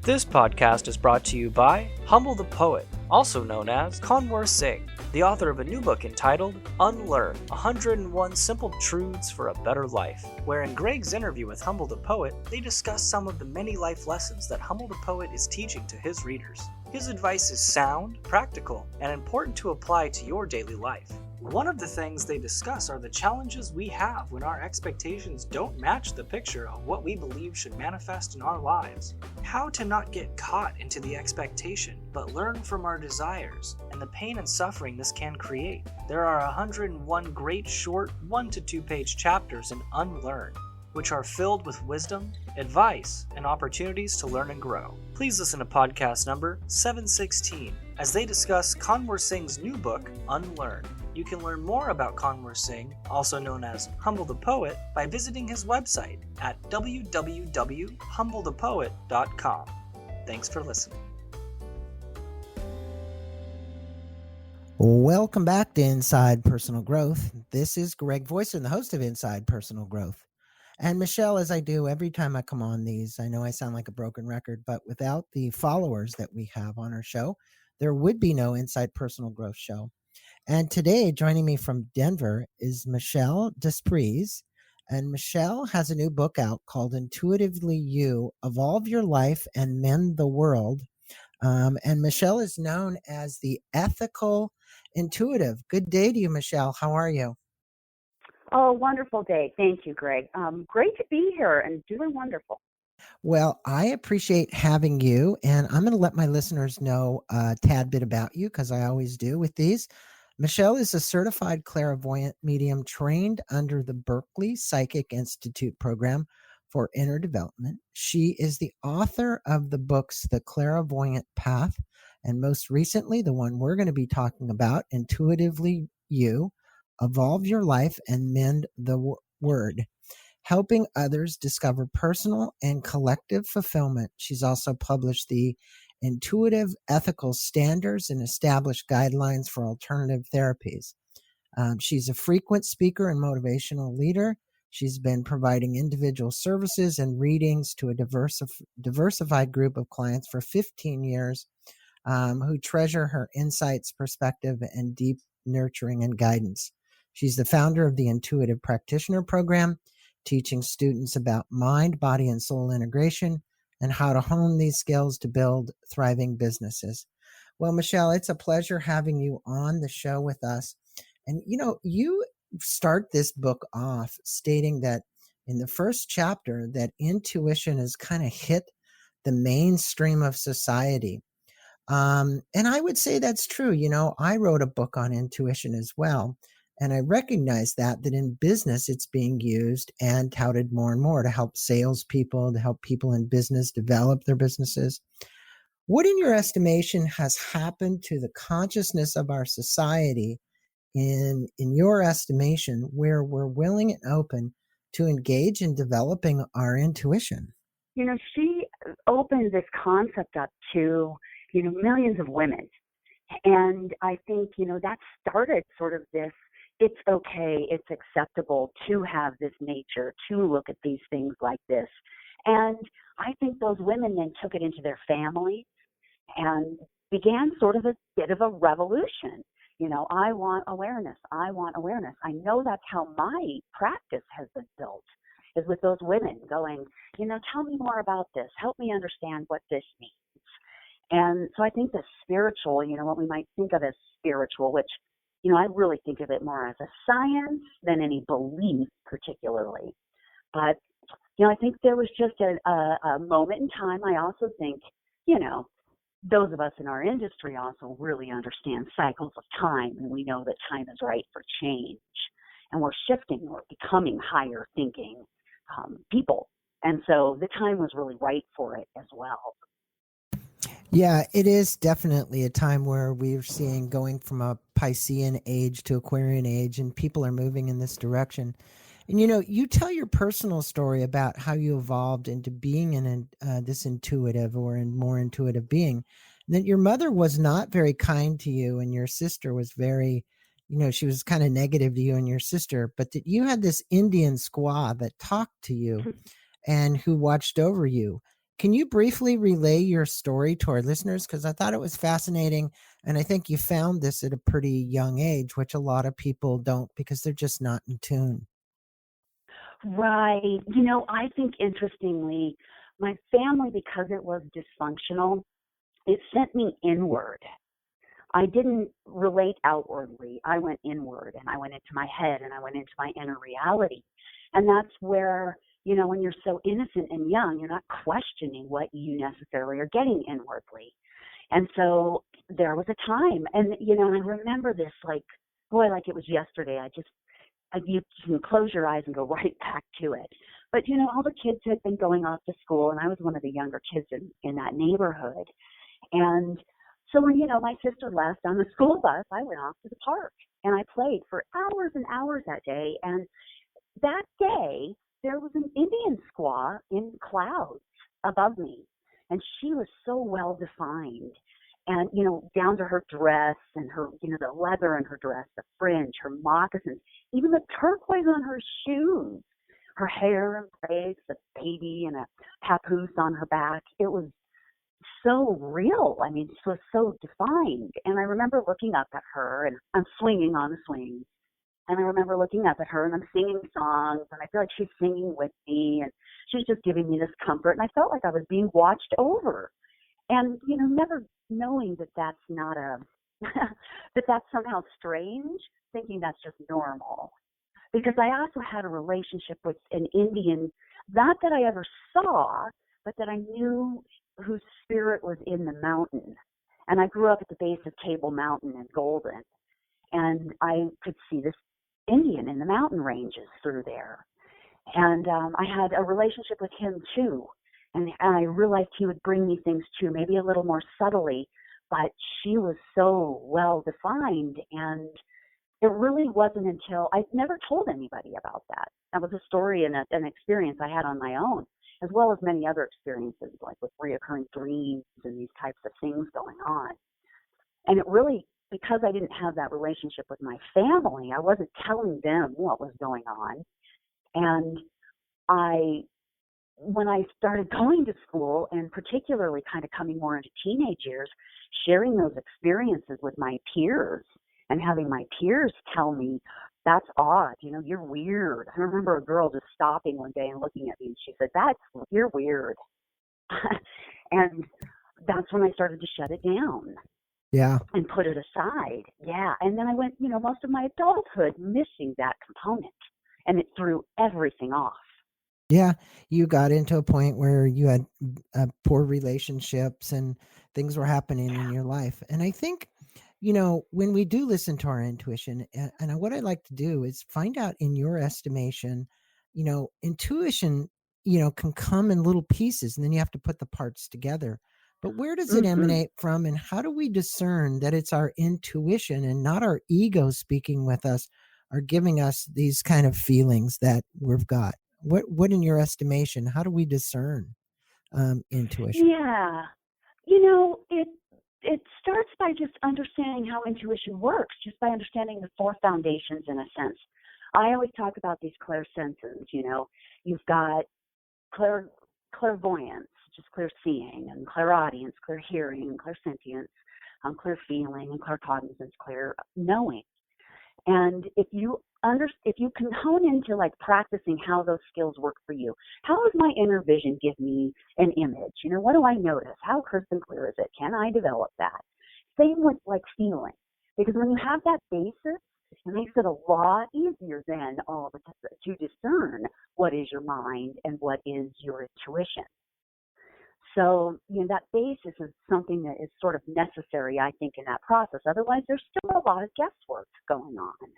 This podcast is brought to you by Humble the Poet, also known as Kanwar Singh, the author of a new book entitled Unlearn 101 Simple Truths for a Better Life, where in Greg's interview with Humble the Poet, they discuss some of the many life lessons that Humble the Poet is teaching to his readers. His advice is sound, practical, and important to apply to your daily life. One of the things they discuss are the challenges we have when our expectations don't match the picture of what we believe should manifest in our lives. How to not get caught into the expectation, but learn from our desires and the pain and suffering this can create. There are 101 great short 1 to 2 page chapters in Unlearn, which are filled with wisdom, advice, and opportunities to learn and grow. Please listen to podcast number 716 as they discuss Kanwar Singh's new book, Unlearn. You can learn more about Kanwar Singh, also known as Humble the Poet, by visiting his website at www.humblethepoet.com. Thanks for listening. Welcome back to Inside Personal Growth. This is Greg Voisen, the host of Inside Personal Growth. And Michelle, as I do every time I come on these, I know I sound like a broken record, but without the followers that we have on our show, there would be no Inside Personal Growth show. And today, joining me from Denver is Michelle Despres. And Michelle has a new book out called Intuitively You, Evolve Your Life and Mend the World. And Michelle is known as the ethical intuitive. Good day to you, Michelle. How are you? Oh, wonderful day. Thank you, Greg. Great to be here and doing wonderful. Well, I appreciate having you, and I'm going to let my listeners know a tad bit about you because I always do with these. Michelle is a certified clairvoyant medium trained under the Berkeley Psychic Institute program for inner development. She is the author of the books The Clairvoyant Path, and most recently, the one we're going to be talking about, Intuitively You, Evolve Your Life and Mend the Word, helping others discover personal and collective fulfillment. She's also published the Intuitive Ethical Standards and established guidelines for alternative therapies. She's a frequent speaker and motivational leader. She's been providing individual services and readings to a diversified group of clients for 15 years who treasure her insights, perspective, and deep nurturing and guidance. She's the founder of the Intuitive Practitioner Program, teaching students about mind, body, and soul integration and how to hone these skills to build thriving businesses. Well, Michelle, it's a pleasure having you on the show with us. And, you start this book off stating that in the first chapter that intuition has kind of hit the mainstream of society. And I would say that's true. I wrote a book on intuition as well. And I recognize that in business, it's being used and touted more and more to help salespeople, to help people in business develop their businesses. What, in your estimation, has happened to the consciousness of our society, in your estimation, where we're willing and open to engage in developing our intuition? She opened this concept up to, millions of women. And I think, that started sort of this, it's okay, it's acceptable to have this nature, to look at these things like this. And I think those women then took it into their family and began sort of a bit of a revolution. I want awareness. I want awareness. I know that's how my practice has been built, is with those women going, tell me more about this. Help me understand what this means. And so I think the spiritual, what we might think of as spiritual, which I really think of it more as a science than any belief particularly. But, I think there was just a moment in time. I also think, those of us in our industry also really understand cycles of time, and we know that time is right for change. And we're shifting, we're becoming higher thinking people. And so the time was really right for it as well. Yeah, it is definitely a time where we're seeing going from a Piscean age to Aquarian age, and people are moving in this direction. And, you tell your personal story about how you evolved into being this intuitive or more intuitive being. And that your mother was not very kind to you, and your sister was very, she was kind of negative to you and your sister, but that you had this Indian squaw that talked to you and who watched over you. Can you briefly relay your story to our listeners? Because I thought it was fascinating. And I think you found this at a pretty young age, which a lot of people don't because they're just not in tune. Right. I think interestingly, my family, because it was dysfunctional, it sent me inward. I didn't relate outwardly. I went inward and I went into my head and I went into my inner reality. And that's where, when you're so innocent and young, you're not questioning what you necessarily are getting inwardly. And so there was a time, and, I remember this like, boy, like it was yesterday. You can close your eyes and go right back to it. But, all the kids had been going off to school, and I was one of the younger kids in that neighborhood. And so when, my sister left on the school bus, I went off to the park and I played for hours and hours that day. And that day, there was an Indian squaw in clouds above me. And she was so well defined. And, down to her dress and her, the leather in her dress, the fringe, her moccasins, even the turquoise on her shoes, her hair and braids, the baby and a papoose on her back. It was so real. I mean, she was so defined. And I remember looking up at her, and I'm swinging on the swing. And I remember looking up at her and I'm singing songs, and I feel like she's singing with me, and she's just giving me this comfort. And I felt like I was being watched over. And, never knowing that that's not that that's somehow strange, thinking that's just normal. Because I also had a relationship with an Indian, not that I ever saw, but that I knew, whose spirit was in the mountain. And I grew up at the base of Table Mountain in Golden, and I could see this Indian in the mountain ranges through there. And I had a relationship with him too. And I realized he would bring me things too, maybe a little more subtly, but she was so well defined. And it really wasn't until I never told anybody about that. That was a story and an experience I had on my own, as well as many other experiences, like with reoccurring dreams and these types of things going on. And it really, because I didn't have that relationship with my family, I wasn't telling them what was going on. And when I started going to school, and particularly kind of coming more into teenage years, sharing those experiences with my peers and having my peers tell me, that's odd, you're weird. I remember a girl just stopping one day and looking at me, and she said, you're weird. And that's when I started to shut it down. Yeah. And put it aside. Yeah. And then I went, most of my adulthood missing that component, and it threw everything off. Yeah, you got into a point where you had poor relationships and things were happening in your life. And I think, when we do listen to our intuition, and what I like to do is find out in your estimation, intuition, can come in little pieces and then you have to put the parts together. But where does it emanate from, and how do we discern that it's our intuition and not our ego speaking with us or giving us these kind of feelings that we've got? What in your estimation, how do we discern intuition? Yeah. It starts by just understanding how intuition works, just by understanding the four foundations in a sense. I always talk about these clairsenses, you've got clairvoyance, just clear seeing, and clairaudience, clear hearing, and clairsentience, clear feeling, and claircognizance, clear knowing. And if you can hone into like practicing how those skills work for you, how does my inner vision give me an image? What do I notice? How crystal clear is it? Can I develop that? Same with like feeling, because when you have that basis, it makes it a lot easier then to discern what is your mind and what is your intuition. So, that basis is something that is sort of necessary, I think, in that process. Otherwise, there's still a lot of guesswork going on.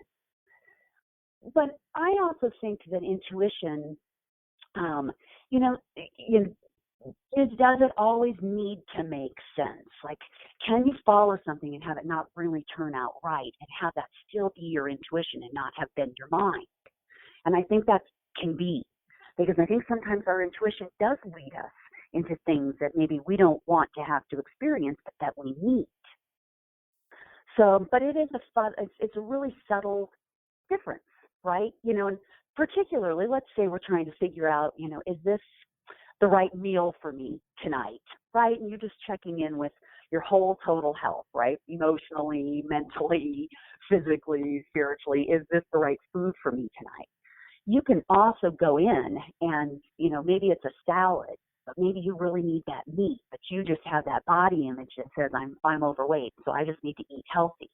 But I also think that intuition, does it always need to make sense? Like, can you follow something and have it not really turn out right and have that still be your intuition and not have been your mind? And I think that can be, because I think sometimes our intuition does lead us into things that maybe we don't want to have to experience, but that we need. So, but it is it's a really subtle difference, right? And particularly, let's say we're trying to figure out, is this the right meal for me tonight, right? And you're just checking in with your whole total health, right? Emotionally, mentally, physically, spiritually. Is this the right food for me tonight? You can also go in and, maybe it's a salad, but maybe you really need that meat, but you just have that body image that says I'm overweight, so I just need to eat healthy.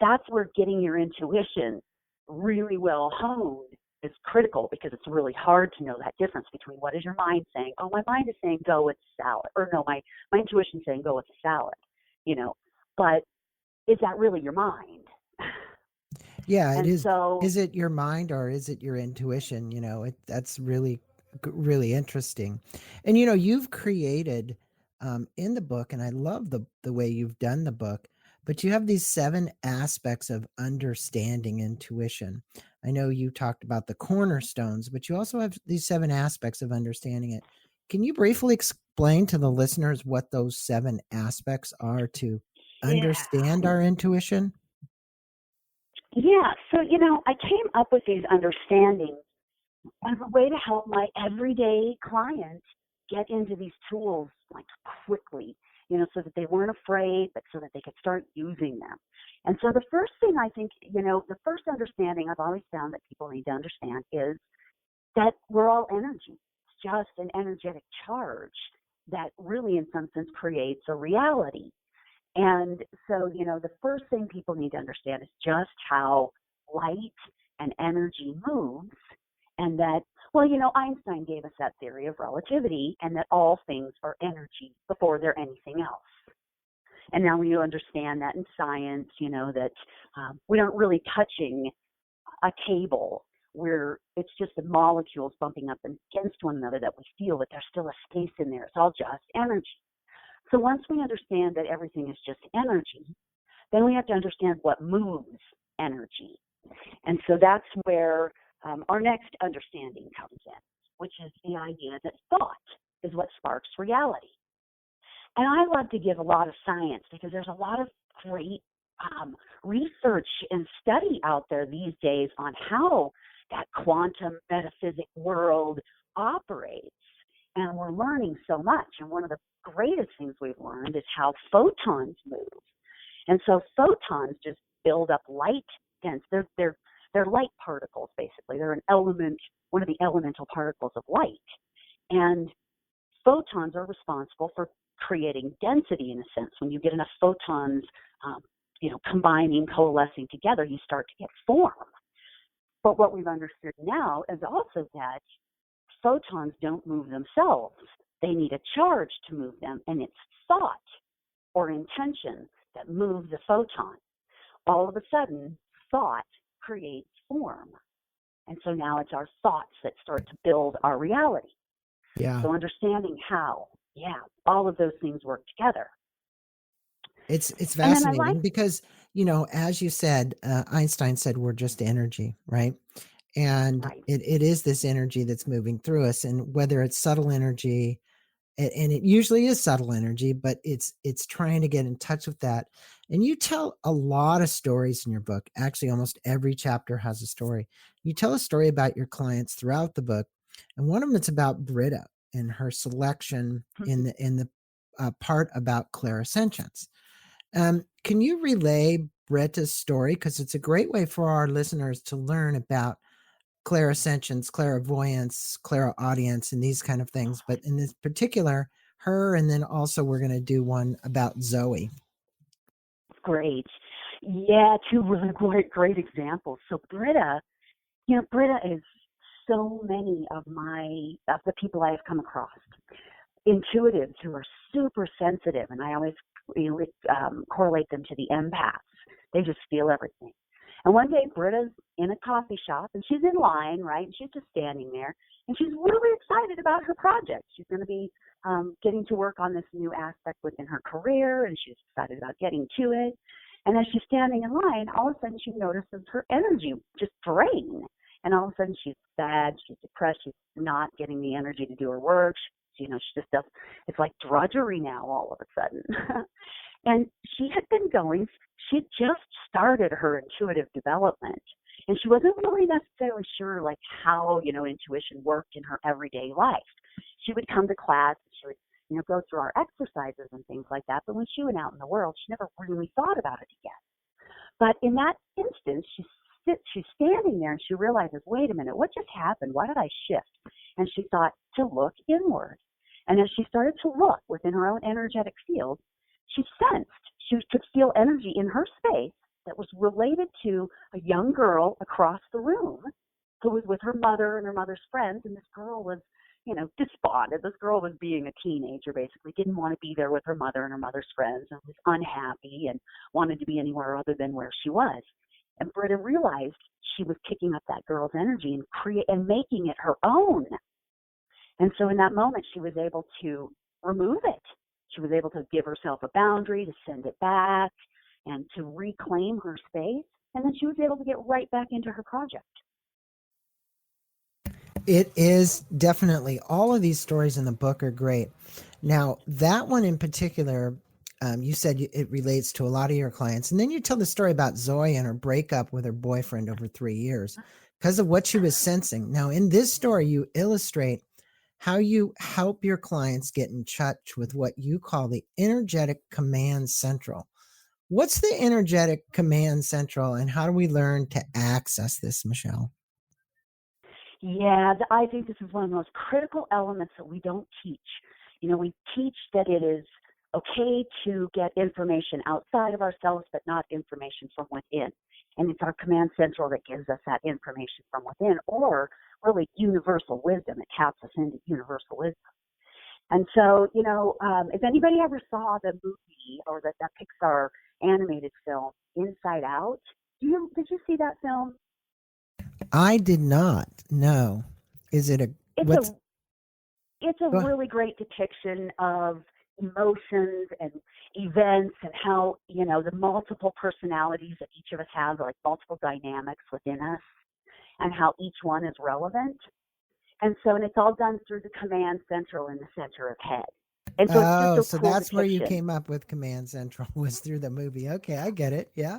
That's where getting your intuition really well honed is critical, because it's really hard to know that difference between what is your mind saying. Oh, my mind is saying go with salad, or no, my intuition is saying go with a salad, but is that really your mind? Yeah, it And is. so, Is it your mind or is it your intuition? That's really, really interesting. And you've created in the book, and I love the way you've done the book. But you have these 7 aspects of understanding intuition. I know you talked about the cornerstones, but you also have these 7 aspects of understanding it. Can you briefly explain to the listeners what those 7 aspects are to yeah. understand our intuition? Yeah. So, I came up with these understandings as a way to help my everyday clients get into these tools like quickly, so that they weren't afraid, but so that they could start using them. And so the first thing I think, the first understanding I've always found that people need to understand is that we're all energy. It's just an energetic charge that really, in some sense, creates a reality. And so, the first thing people need to understand is just how light and energy moves, and that, well, Einstein gave us that theory of relativity, and that all things are energy before they're anything else. And now when you understand that in science, that we aren't really touching a table where it's just the molecules bumping up against one another that we feel, but there's still a space in there. It's all just energy. So once we understand that everything is just energy, then we have to understand what moves energy. And so that's where our next understanding comes in, which is the idea that thought is what sparks reality. And I love to give a lot of science, because there's a lot of great research and study out there these days on how that quantum metaphysic world operates. And we're learning so much. And one of the greatest things we've learned is how photons move. And so photons just build up light dense. They're light particles, basically. They're an element, one of the elemental particles of light. And photons are responsible for creating density, in a sense. When you get enough photons, combining, coalescing together, you start to get form. But what we've understood now is also that photons don't move themselves. They need a charge to move them, and it's thought or intention that moves the photon. All of a sudden, thought creates form. And so now it's our thoughts that start to build our reality. Yeah. So understanding how, all of those things work together. It's fascinating because, as you said, Einstein said we're just energy, right? And right. it is this energy that's moving through us, and whether it's subtle energy, and it usually is subtle energy, but it's trying to get in touch with that. And you tell a lot of stories in your book. Actually, almost every chapter has a story. You tell a story about your clients throughout the book, and one of them is about Britta and her selection in the part about clairsentience. Can you relay Britta's story? Because it's a great way for our listeners to learn about clairsentience, clairvoyance, clairaudience, and these kind of things. But in this particular, her, and then also we're going to do one about Zoe. Great. Yeah, two really great examples. So Britta is so many of the people I have come across. Intuitives who are super sensitive, and I always correlate them to the empaths. They just feel everything. And one day Britta's in a coffee shop, and she's in line, right? And she's just standing there, and she's really excited about her project. She's going to be getting to work on this new aspect within her career, and she's excited about getting to it. And as she's standing in line, all of a sudden she notices her energy just drain. And all of a sudden she's sad, she's depressed, she's not getting the energy to do her work. She just does, it's like drudgery now all of a sudden. And she had just started her intuitive development. And she wasn't really necessarily sure like how, intuition worked in her everyday life. she would come to class, she would, go through our exercises and things like that. But when she went out in the world, she never really thought about it again. But in that instance, she's standing there and she realizes, wait a minute, what just happened? Why did I shift? And she thought to look inward. And as she started to look within her own energetic field, she sensed she could feel energy in her space that was related to a young girl across the room who was with her mother and her mother's friends. And this girl was, despondent. This girl was being a teenager, basically, didn't want to be there with her mother and her mother's friends, and was unhappy and wanted to be anywhere other than where she was. And Britta realized she was picking up that girl's energy and making it her own. And so in that moment, she was able to remove it. She was able to give herself a boundary, to send it back, and to reclaim her space. And then she was able to get right back into her project. It is definitely, all of these stories in the book are great. Now, that one in particular, you said it relates to a lot of your clients. And then you tell the story about Zoe and her breakup with her boyfriend over 3 years because of what she was sensing. Now, in this story, you illustrate how you help your clients get in touch with what you call the energetic command central. What's the energetic command central, and how do we learn to access this, Michelle? Yeah, I think this is one of the most critical elements that we don't teach. We teach that it is okay to get information outside of ourselves, but not information from within. And it's our command central that gives us that information from within, or really universal wisdom. It taps us into universal wisdom. And so, if anybody ever saw the movie or that Pixar animated film, Inside Out, did you see that film? I did not. No. Is it It's a really great depiction of emotions and events and how, the multiple personalities that each of us have, like multiple dynamics within us, and how each one is relevant. And it's all done through the command central in the center of head. And so it's just a cool that's depiction. Where you came up with command central, was through the movie. Okay, I get it. Yeah.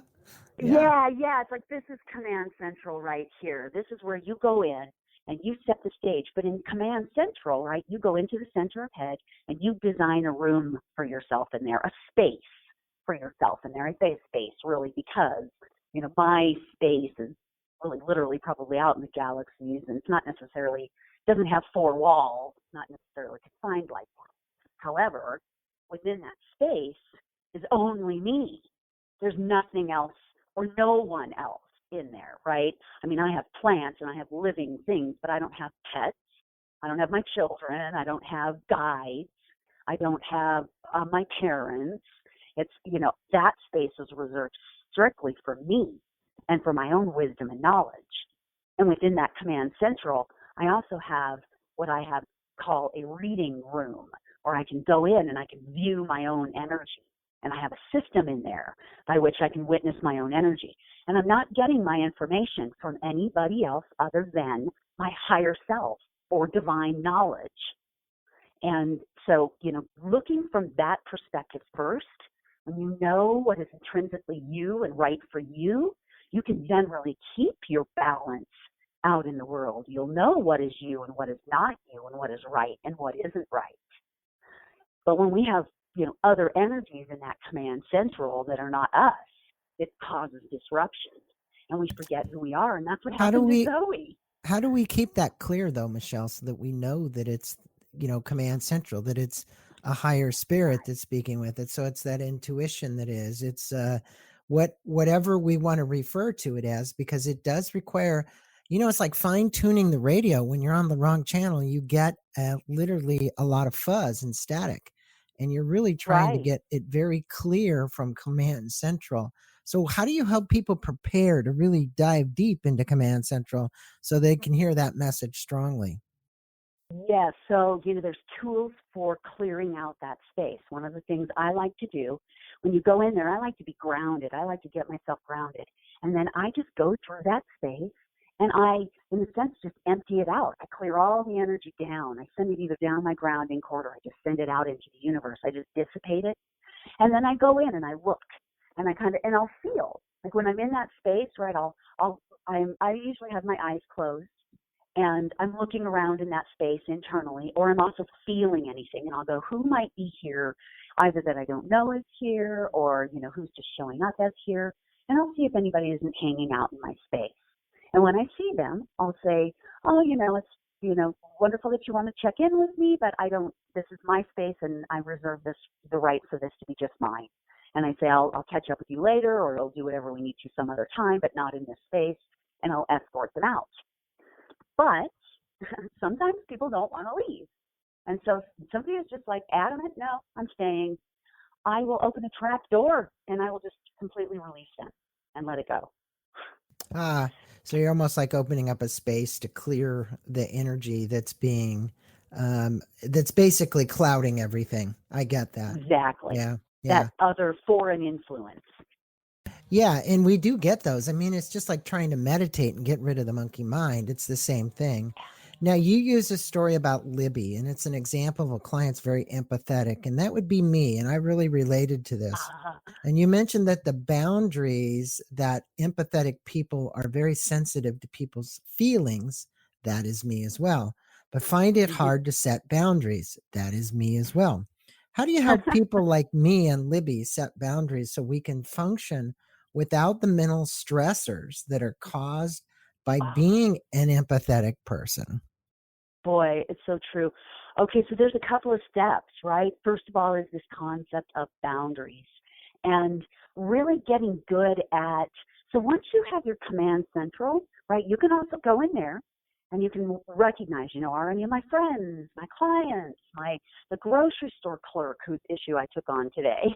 Yeah. It's like, this is command central right here. This is where you go in and you set the stage. But in command central, right, you go into the center of head and you design a room for yourself in there, a space for yourself in there. I say space really because, my space is really literally probably out in the galaxies, and it's not necessarily, doesn't have 4 walls, not necessarily confined like that. However, within that space is only me. There's nothing else or no one else in there, right? I mean, I have plants and I have living things, but I don't have pets. I don't have my children. I don't have guides. I don't have my parents. It's, that space is reserved strictly for me and for my own wisdom and knowledge. And within that command central, I also have what I have call a reading room, or I can go in and I can view my own energy. And I have a system in there by which I can witness my own energy. And I'm not getting my information from anybody else other than my higher self or divine knowledge. And so, looking from that perspective first, when you know what is intrinsically you and right for you, you can then really keep your balance out in the world. You'll know what is you and what is not you, and what is right and what isn't right. But when we have, other energies in that command central that are not us, it causes disruption, and we forget who we are. And that's what happened to Zoe. How do we keep that clear, though, Michelle, so that we know that it's, command central, that it's a higher spirit that's speaking with it? So it's that intuition that is, it's whatever we want to refer to it as, because it does require, it's like fine tuning the radio. When you're on the wrong channel, you get literally a lot of fuzz and static, and you're really trying to get it very clear from command central. So how do you help people prepare to really dive deep into command central so they can hear that message strongly? Yeah, so, there's tools for clearing out that space. One of the things I like to do when you go in there, I like to be grounded. I like to get myself grounded. And then I just go through that space and I, in a sense, just empty it out. I clear all the energy down. I send it either down my grounding cord, or I just send it out into the universe. I just dissipate it. And then I go in and I look and I'll feel like when I'm in that space, right? I usually have my eyes closed. and I'm looking around in that space internally, or I'm also feeling anything, and I'll go, who might be here, either that I don't know is here, or, who's just showing up as here, and I'll see if anybody isn't hanging out in my space. And when I see them, I'll say, oh, it's, wonderful that you want to check in with me, but this is my space, and I reserve the right for this to be just mine. And I say, I'll catch up with you later, or I'll do whatever we need to some other time, but not in this space, and I'll escort them out. But sometimes people don't want to leave. And so somebody is just like adamant, no, I'm staying. I will open a trap door and I will just completely release them and let it go. So you're almost like opening up a space to clear the energy that's that's basically clouding everything. I get that. Exactly. Yeah. That other foreign influence. Yeah, and we do get those. I mean, it's just like trying to meditate and get rid of the monkey mind. It's the same thing. Now, you use a story about Libby, and it's an example of a client's very empathetic, and that would be me, and I really related to this. And you mentioned that the boundaries, that empathetic people are very sensitive to people's feelings. That is me as well. But find it hard to set boundaries. That is me as well. How do you help people like me and Libby set boundaries so we can function without the mental stressors that are caused by being an empathetic person? Boy, it's so true. Okay, so there's a couple of steps, right? First of all is this concept of boundaries and really getting good at, so once you have your command central, right, you can also go in there and you can recognize, are any of my friends, my clients, the grocery store clerk whose issue I took on today.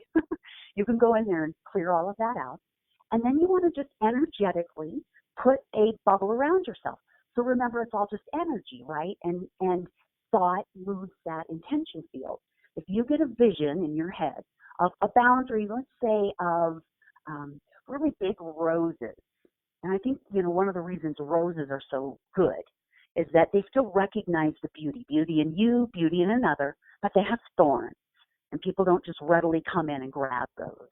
You can go in there and clear all of that out. And then you want to just energetically put a bubble around yourself. So remember, it's all just energy, right? And thought moves that intention field. If you get a vision in your head of a boundary, let's say of really big roses, and I think, one of the reasons roses are so good is that they still recognize the beauty in you, beauty in another, but they have thorns, and people don't just readily come in and grab those.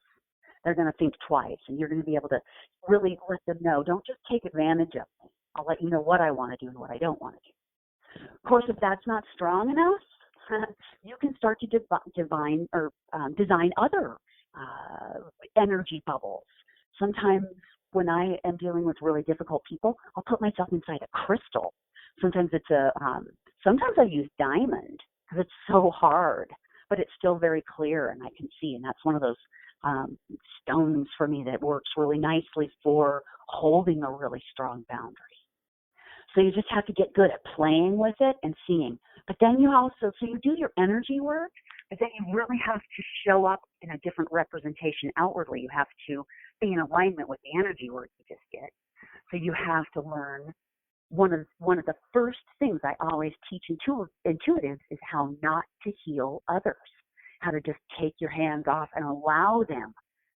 They're going to think twice, and you're going to be able to really let them know, don't just take advantage of me. I'll let you know what I want to do and what I don't want to do. Of course, if that's not strong enough, you can start to design other energy bubbles. Sometimes when I am dealing with really difficult people, I'll put myself inside a crystal. Sometimes sometimes I use diamond because it's so hard, but it's still very clear and I can see. And that's one of those stones for me that works really nicely for holding a really strong boundary. So you just have to get good at playing with it and seeing. But then so you do your energy work, but then you really have to show up in a different representation outwardly. You have to be in alignment with the energy work you just did. So you have to learn one of the first things I always teach intuitives is how not to heal others, how to just take your hands off and allow them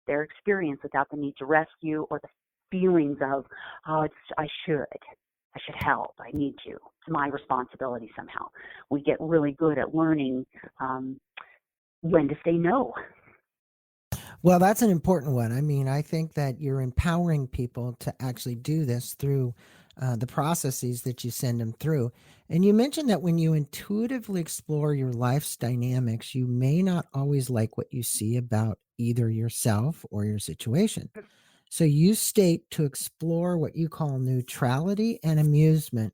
their experience without the need to rescue or the feelings of, I should help, I need to, it's my responsibility somehow. We get really good at learning when to say no. Well, that's an important one. I mean, I think that you're empowering people to actually do this through the processes that you send them through. And you mentioned that when you intuitively explore your life's dynamics, you may not always like what you see about either yourself or your situation. So you state to explore what you call neutrality and amusement.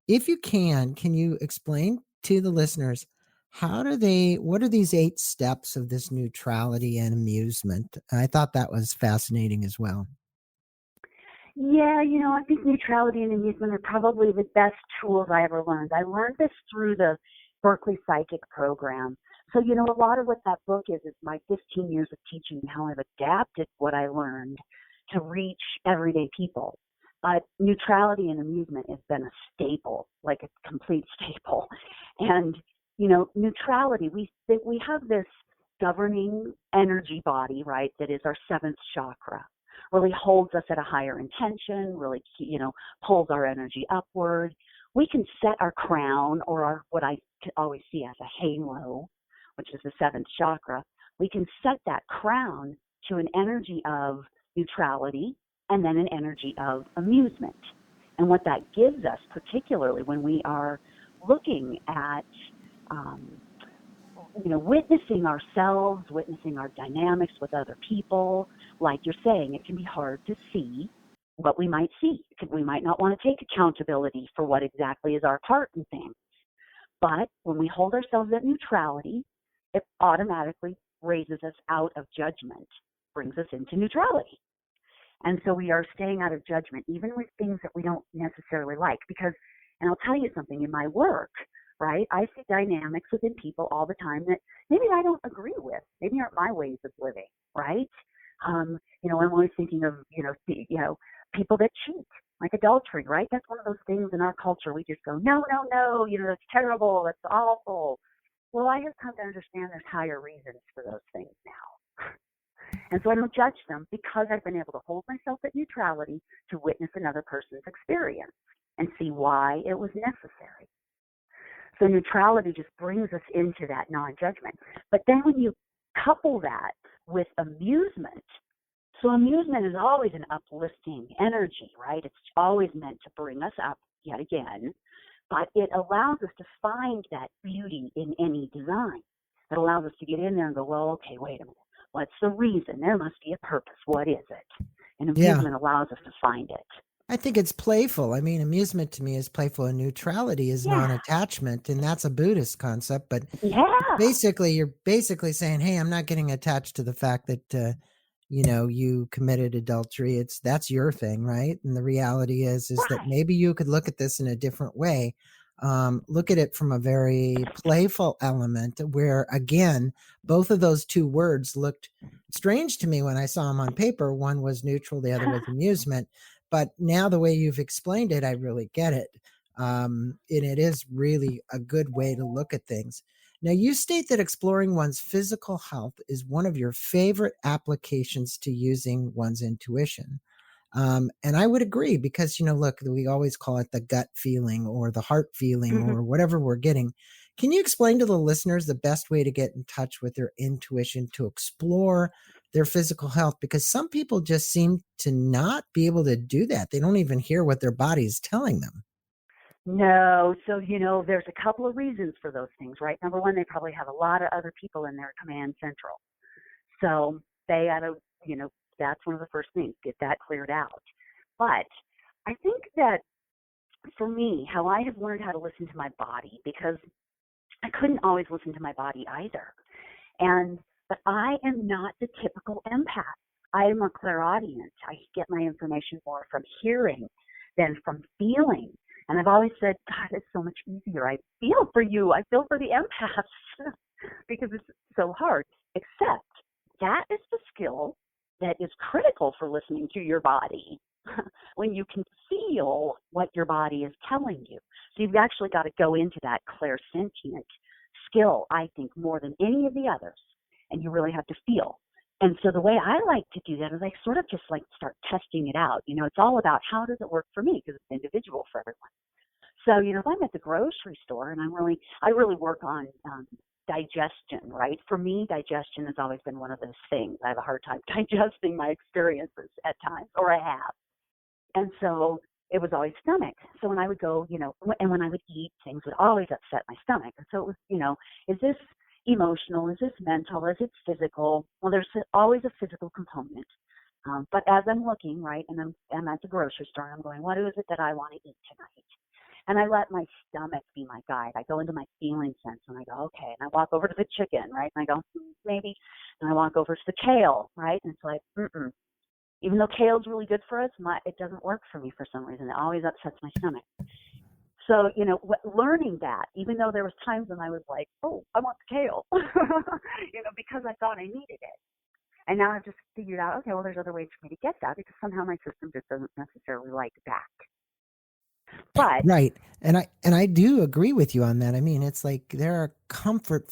If you can you explain to the listeners what are these 8 steps of this neutrality and amusement? I thought that was fascinating as well. Yeah, I think neutrality and amusement are probably the best tools I ever learned. I learned this through the Berkeley Psychic Program. So, a lot of what that book is my 15 years of teaching and how I've adapted what I learned to reach everyday people. But neutrality and amusement has been a staple, like a complete staple. And, neutrality, we have this governing energy body, right, that is our 7th chakra. Really holds us at a higher intention, really, pulls our energy upward. We can set our crown or what I always see as a halo, which is the 7th chakra. We can set that crown to an energy of neutrality and then an energy of amusement. And what that gives us, particularly when we are looking at, um, witnessing ourselves, witnessing our dynamics with other people, like you're saying, it can be hard to see what we might see. We might not want to take accountability for what exactly is our part in things. But when we hold ourselves at neutrality, it automatically raises us out of judgment, brings us into neutrality. And so we are staying out of judgment, even with things that we don't necessarily like. Because, and I'll tell you something, in my work, right, I see dynamics within people all the time that maybe I don't agree with, maybe aren't my ways of living, right? I'm always thinking of, people that cheat, like adultery, right? That's one of those things in our culture. We just go, no, no, no, that's terrible, that's awful. Well, I have come to understand there's higher reasons for those things now. And so I don't judge them because I've been able to hold myself at neutrality to witness another person's experience and see why it was necessary. So neutrality just brings us into that non-judgment. But then when you couple that with amusement, so amusement is always an uplifting energy, right? It's always meant to bring us up yet again, but it allows us to find that beauty in any design. It allows us to get in there and go, well, okay, wait a minute. What's the reason? There must be a purpose. What is it? And Yeah. amusement allows us to find it. I think it's playful. I mean, amusement to me is playful, and neutrality is non-attachment, and that's a Buddhist concept. But you're basically saying, hey, I'm not getting attached to the fact that you committed adultery. That's your thing, right? And the reality is that maybe you could look at this in a different way. Look at it from a very playful element where, again, both of those two words looked strange to me when I saw them on paper. One was neutral, the other was amusement. But now the way you've explained it, I really get it. And it is really a good way to look at things. Now, you state that exploring one's physical health is one of your favorite applications to using one's intuition. And I would agree because, look, we always call it the gut feeling or the heart feeling or whatever we're getting. Can you explain to the listeners the best way to get in touch with their intuition to explore their physical health? Because some people just seem to not be able to do that. They don't even hear what their body is telling them. No. So, there's a couple of reasons for those things, right? Number one, they probably have a lot of other people in their command central. So they ought to, that's one of the first things, get that cleared out. But I think that for me, how I have learned how to listen to my body, because I couldn't always listen to my body either. But I am not the typical empath. I am a clairaudient. I get my information more from hearing than from feeling. And I've always said, God, it's so much easier. I feel for you. I feel for the empaths because it's so hard. Except that is the skill that is critical for listening to your body when you can feel what your body is telling you. So you've actually got to go into that clairsentient skill, I think, more than any of the others. And you really have to feel. And so the way I like to do that is I sort of just like start testing it out. It's all about how does it work for me because it's individual for everyone. So, if I'm at the grocery store and I really work on digestion, right? For me, digestion has always been one of those things. I have a hard time digesting my experiences at times, or I have. And so it was always stomach. So when I would go, and when I would eat, things would always upset my stomach. And so it was, is this emotional? Is this mental? Is it physical? Well, there's always a physical component. But as I'm looking, right, and I'm at the grocery store, and I'm going, what is it that I want to eat tonight? And I let my stomach be my guide. I go into my feeling sense, and I go, okay. And I walk over to the chicken, right? And I go, maybe. And I walk over to the kale, right? And it's like, even though kale's really good for us, it doesn't work for me for some reason. It always upsets my stomach. So, learning that, even though there was times when I was like, oh, I want the kale, because I thought I needed it. And now I've just figured out, okay, well, there's other ways for me to get that because somehow my system just doesn't necessarily like that. But right. And I do agree with you on that. I mean, it's like there are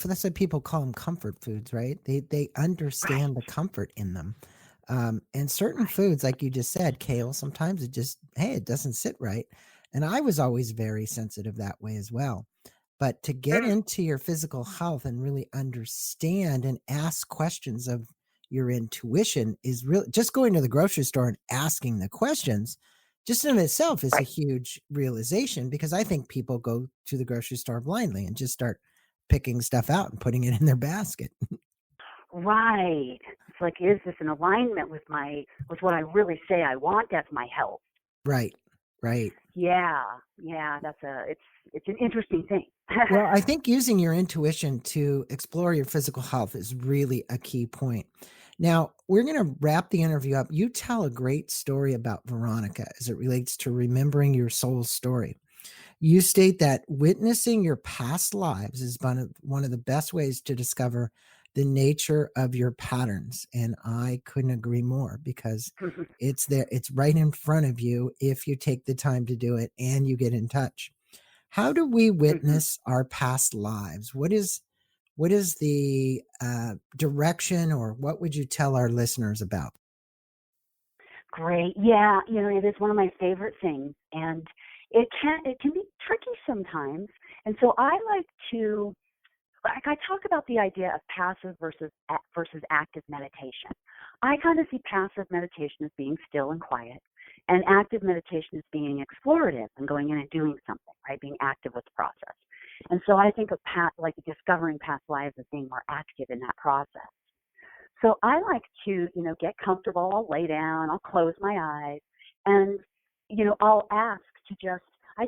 that's what people call them comfort foods, right? They understand the comfort in them. And certain foods, like you just said, kale, sometimes it doesn't sit right. And I was always very sensitive that way as well. But to get into your physical health and really understand and ask questions of your intuition is really just going to the grocery store and asking the questions just in itself is a Right. huge realization, because I think people go to the grocery store blindly and just start picking stuff out and putting it in their basket. Right. It's like, is this in alignment with what I really say I want as my health? Right. Right. Yeah. Yeah. It's an interesting thing. Well, I think using your intuition to explore your physical health is really a key point. Now, we're going to wrap the interview up. You tell a great story about Veronica as it relates to remembering your soul's story. You state that witnessing your past lives is one of the best ways to discover the nature of your patterns. And I couldn't agree more, because it's there, it's right in front of you if you take the time to do it and you get in touch. How do we Mhm. witness our past lives? What is the direction, or what would you tell our listeners about? Great. Yeah, it is one of my favorite things, and it can be tricky sometimes. And so I like to I talk about the idea of passive versus active meditation. I kind of see passive meditation as being still and quiet, and active meditation as being explorative and going in and doing something, right? Being active with the process. And so I think of like discovering past lives as being more active in that process. So I like to, get comfortable. I'll lay down, I'll close my eyes, and, I'll ask to just, I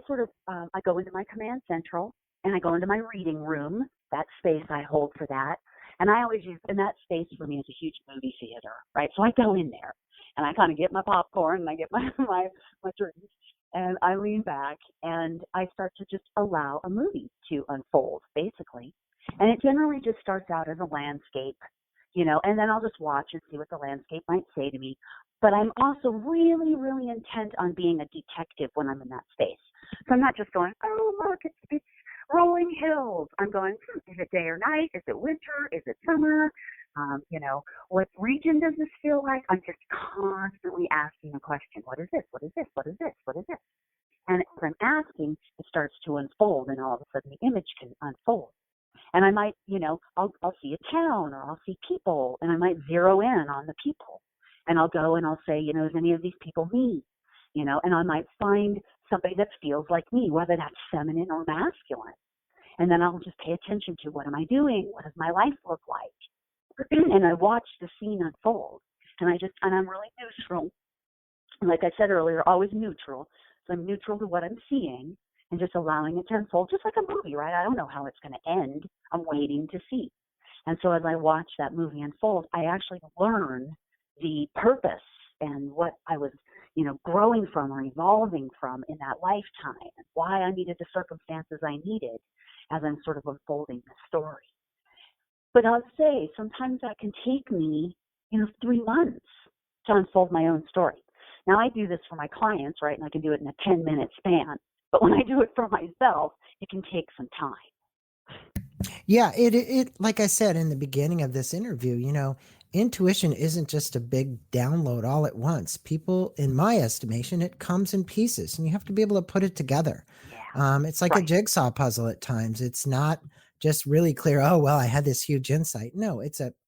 go into my command central and I go into my reading room, that space I hold for that. And I always use, and that space for me is a huge movie theater, right? So I go in there and I kind of get my popcorn and I get my drinks, and I lean back and I start to just allow a movie to unfold, basically. And it generally just starts out as a landscape, and then I'll just watch and see what the landscape might say to me. But I'm also really, really intent on being a detective when I'm in that space. So I'm not just going, oh, look, it's rolling hills. I'm going, is it day or night? Is it winter? Is it summer? What region does this feel like? I'm just constantly asking a question. What is this? What is this? What is this? What is this? And as I'm asking, it starts to unfold, and all of a sudden the image can unfold. And I might, I'll see a town or I'll see people, and I might zero in on the people. And I'll go and I'll say, is any of these people me? And I might find somebody that feels like me, whether that's feminine or masculine. And then I'll just pay attention to, what am I doing? What does my life look like? And I watch the scene unfold. And I'm really neutral. And like I said earlier, always neutral. So I'm neutral to what I'm seeing and just allowing it to unfold, just like a movie, right? I don't know how it's going to end. I'm waiting to see. And so as I watch that movie unfold, I actually learn the purpose and what I was, growing from or evolving from in that lifetime, and why I needed the circumstances I needed as I'm sort of unfolding the story. But I'll say sometimes that can take me, 3 months to unfold my own story. Now I do this for my clients, right? And I can do it in a 10-minute span. But when I do it for myself, it can take some time. Yeah, it like I said in the beginning of this interview, intuition isn't just a big download all at once. People, in my estimation, it comes in pieces, and you have to be able to put it together. Yeah, It's like a right. jigsaw puzzle at times. It's not just really clear. Oh, well, I had this huge insight. No,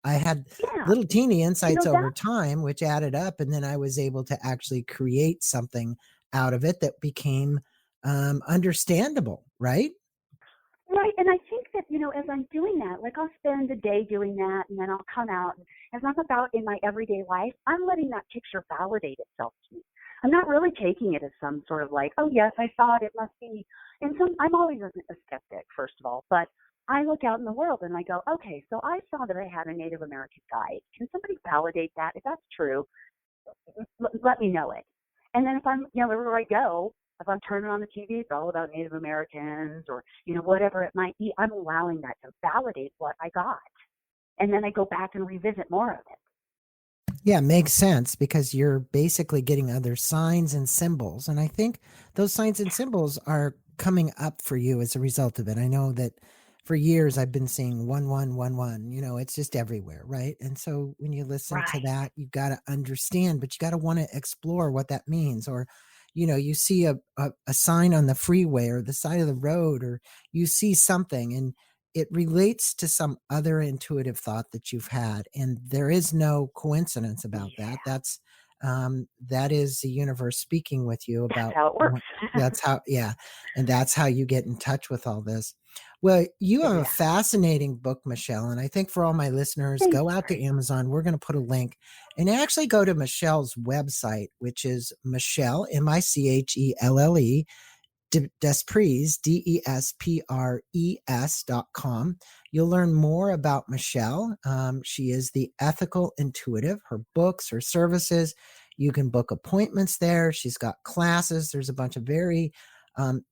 I had Yeah, little teeny insights over that time, which added up, and then I was able to actually create something out of it that became understandable. Right? right. And I think that, as I'm doing that, like I'll spend a day doing that, and then I'll come out, and as I'm about in my everyday life, I'm letting that picture validate itself to me. I'm not really taking it as some sort of like, oh yes, I saw it, it must be. I'm always a skeptic, first of all, but I look out in the world and I go, okay, so I saw that I had a Native American guide. Can somebody validate that? If that's true, let me know it. And then if I'm, wherever I go, if I'm turning on the TV, it's all about Native Americans or, whatever it might be, I'm allowing that to validate what I got. And then I go back and revisit more of it. Yeah, makes sense, because you're basically getting other signs and symbols. And I think those signs and symbols are coming up for you as a result of it. I know that for years I've been seeing 1111, it's just everywhere, right? And so when you listen to Right. that, you've got to understand, but you got to want to explore what that means. Or, you see a sign on the freeway or the side of the road, or you see something, and it relates to some other intuitive thought that you've had, and there is no coincidence about that. Yeah. That's that is the universe speaking with you That's about how it works. that's how, yeah. And that's how you get in touch with all this. Well, you have a Yeah. fascinating book, Michelle. And I think for all my listeners, Thanks, go out to Greg. Amazon. We're going to put a link and actually go to Michelle's website, which is Michelle, Michelle, Despres, Despres.com. You'll learn more about Michelle. She is the ethical intuitive, her books, her services. You can book appointments there. She's got classes. There's a bunch of very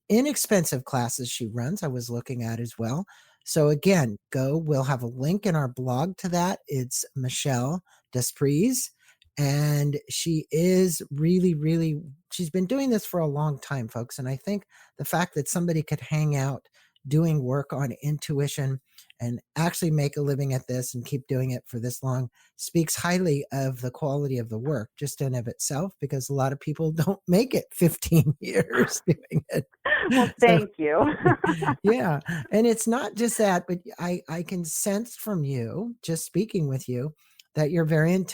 inexpensive classes she runs, I was looking at as well. So again, we'll have a link in our blog to that. It's Michelle Despres. And she is really, really, she's been doing this for a long time, folks. And I think the fact that somebody could hang out doing work on intuition and actually make a living at this and keep doing it for this long speaks highly of the quality of the work just in of itself, because a lot of people don't make it 15 years doing it. Well, thank you. Yeah. And it's not just that, but I can sense from you, just speaking with you, that you're very in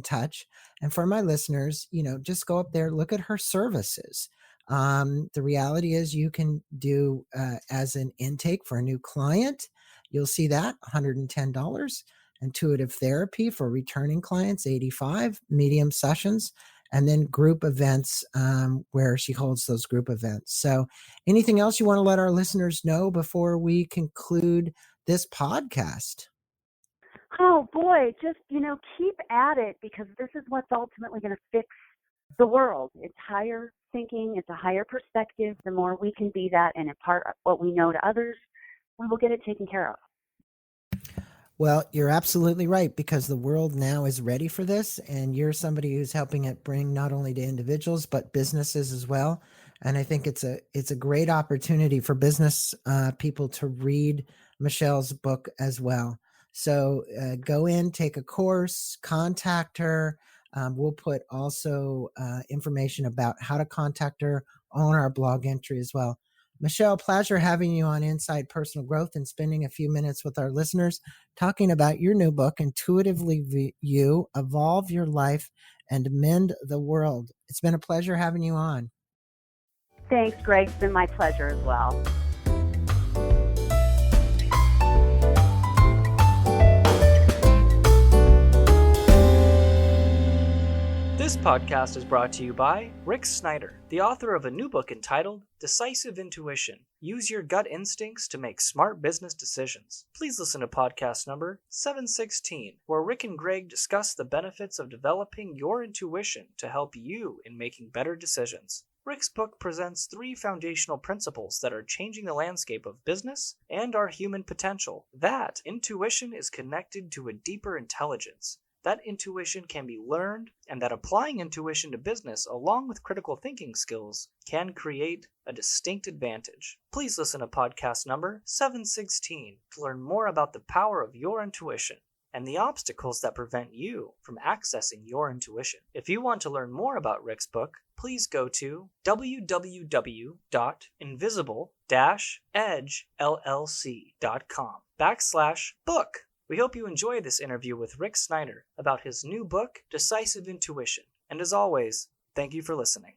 touch. And for my listeners, just go up there, look at her services. The reality is you can do as an intake for a new client, you'll see that $110. Intuitive therapy for returning clients, $85. Medium sessions, and then group events where she holds those group events. So anything else you want to let our listeners know before we conclude this podcast? Oh boy, just keep at it, because this is what's ultimately going to fix the world. It's higher thinking, it's a higher perspective. The more we can be that and impart what we know to others, we will get it taken care of. Well, you're absolutely right, because the world now is ready for this, and you're somebody who's helping it bring not only to individuals but businesses as well. And I think it's a great opportunity for business people to read Michelle's book as well. So go in, take a course, contact her. We'll put also information about how to contact her on our blog entry as well. Michelle, pleasure having you on Inside Personal Growth and spending a few minutes with our listeners talking about your new book, Intuitively You, Evolve Your Life and Mend the World. It's been a pleasure having you on. Thanks, Greg. It's been my pleasure as well. This podcast is brought to you by Rick Snyder, the author of a new book entitled Decisive Intuition. Use your gut instincts to make smart business decisions. Please listen to podcast number 716, where Rick and Greg discuss the benefits of developing your intuition to help you in making better decisions. Rick's book presents 3 foundational principles that are changing the landscape of business and our human potential. That intuition is connected to a deeper intelligence. That intuition can be learned, and that applying intuition to business along with critical thinking skills can create a distinct advantage. Please listen to podcast number 716 to learn more about the power of your intuition and the obstacles that prevent you from accessing your intuition. If you want to learn more about Rick's book, please go to www.invisible-edgellc.com/book. We hope you enjoy this interview with Rick Snyder about his new book, Decisive Intuition. And as always, thank you for listening.